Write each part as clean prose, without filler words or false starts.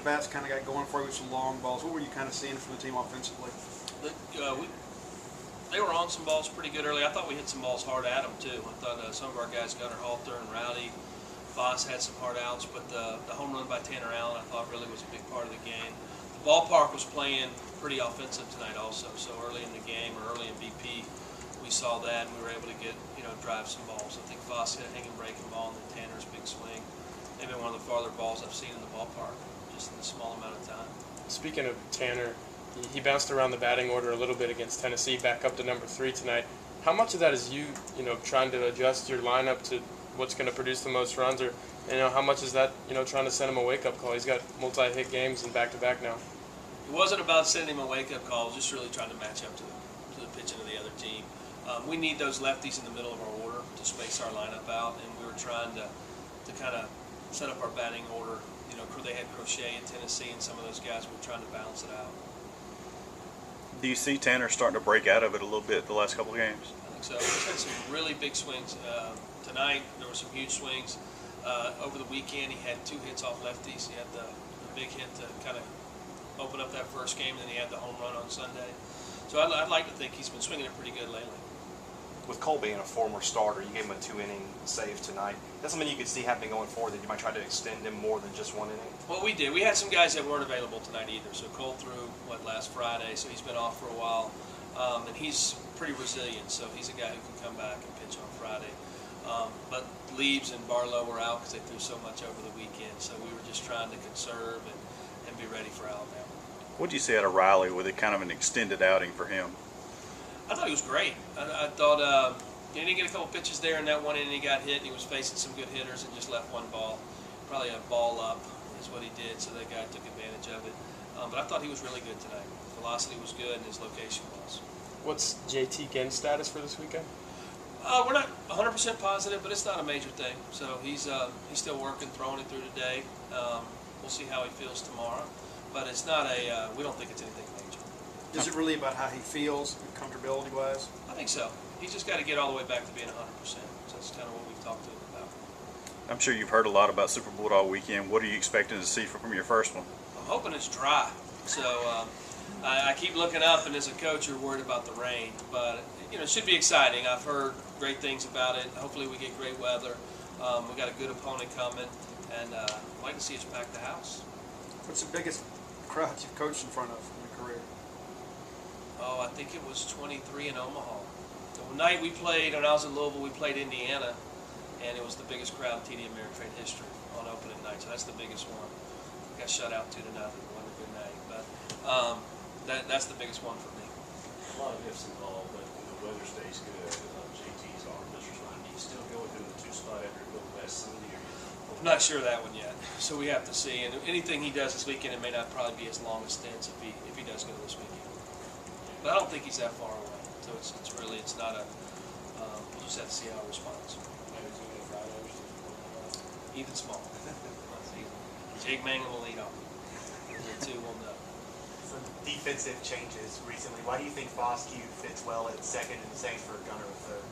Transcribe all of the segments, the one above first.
at-bats kind of got going for you with some long balls. What were you kind of seeing from the team offensively? They were on some balls pretty good early. I thought we hit some balls hard at them, too. I thought some of our guys, Gunnar Halter and Rowdy Voss, had some hard outs, but the home run by Tanner Allen I thought really was a big part of the game. The ballpark was playing pretty offensive tonight also, so early in the game or early in BP, we saw that and we were able to get, drive some balls. I think Voss hit a hanging breaking ball and then Tanner's big swing. Maybe one of the farther balls I've seen in the ballpark, just in a small amount of time. Speaking of Tanner, he bounced around the batting order a little bit against Tennessee, back up to number 3 tonight. How much of that is you, trying to adjust your lineup to what's going to produce the most runs, or how much is that, trying to send him a wake-up call? He's got multi-hit games and back-to-back now. It wasn't about sending him a wake-up call. It was just really trying to match up to the pitching of the other team. We need those lefties in the middle of our order to space our lineup out, and we were trying to kind of set up our batting order. They had Crochet in Tennessee, and some of those guys were trying to balance it out. Do you see Tanner starting to break out of it a little bit the last couple of games? I think so. He's had some really big swings. Tonight, there were some huge swings. Over the weekend, he had 2 hits off lefties. He had the big hit to kind of open up that first game, and then he had the home run on Sunday. So I'd like to think he's been swinging it pretty good lately. With Cole being a former starter, you gave him a 2-inning save tonight. That's something you could see happening going forward, that you might try to extend him more than just 1 inning? Well, we did. We had some guys that weren't available tonight either. So Cole threw, last Friday, so he's been off for a while. And he's pretty resilient, so he's a guy who can come back and pitch on Friday. But Leaves and Barlow were out because they threw so much over the weekend. So we were just trying to conserve and be ready for Alabama. What did you see out of Riley with it kind of an extended outing for him? I thought he was great. I thought he didn't get a couple pitches there in that one inning. He got hit, and he was facing some good hitters and just left one ball. Probably a ball up is what he did, so that guy took advantage of it. But I thought he was really good tonight. His velocity was good, and his location was. What's JT Ginn's status for this weekend? We're not 100% positive, but it's not a major thing. So he's still working, throwing it through today. We'll see how he feels tomorrow. But it's not we don't think it's anything major. Is it really about how he feels, comfortability-wise? I think so. He's just got to get all the way back to being 100%. So that's kind of what we've talked to him about. I'm sure you've heard a lot about Super Bulldog weekend. What are you expecting to see from your first one? I'm hoping it's dry. So I keep looking up, and as a coach, you're worried about the rain. But it should be exciting. I've heard great things about it. Hopefully we get great weather. We've got a good opponent coming, and I'd like to see us pack the house. What's the biggest crowd you've coached in front of in your career? Oh, I think it was 23 in Omaha. The night we played, when I was in Louisville, we played Indiana, and it was the biggest crowd in TD Ameritrade history on opening night. So that's the biggest one. Got shut out 2-0. It wasn't a good night, but that's the biggest one for me. A lot of ifs involved, but when the weather stays good, JT's arm doesn't line. Do you still go into the 2-spot after you go past Sunday? I'm not sure of that one yet, so we have to see. And anything he does this weekend, it may not probably be as long as stints if he does go this weekend. But I don't think he's that far away. So it's not a. We'll just have to see how he responds. Even small. Jake Mangum will lead off. The 2 will know. Some defensive changes recently. Why do you think Foscue fits well at second and same for Gunnar at third?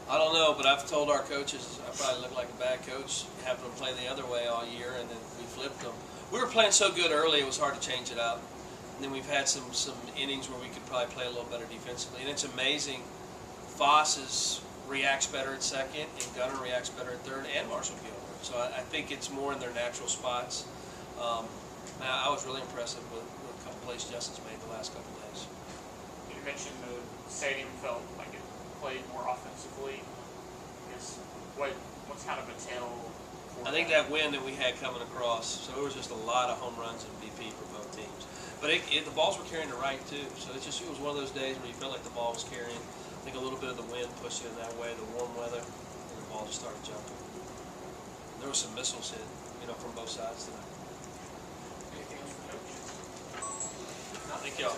I don't know, but I've told our coaches I probably look like a bad coach, having them play the other way all year, and then we flipped them. We were playing so good early, it was hard to change it up. And then we've had some innings where we could probably play a little better defensively. And it's amazing, Foss reacts better at second, and Gunnar reacts better at third, and Marshall Gilbert. So I think it's more in their natural spots. I was really impressed with a couple plays Justin's made the last couple days. You mentioned the stadium felt like it played more offensively. What's kind of a tell? I think that wind that we had coming across, so it was just a lot of home runs in BP for both teams. But the balls were carrying to right too, so it was one of those days where you felt like the ball was carrying. I think a little bit of the wind pushed it in that way, the warm weather, and the ball just started jumping. There were some missiles hit, from both sides tonight. Anything else for Coach? Thank y'all.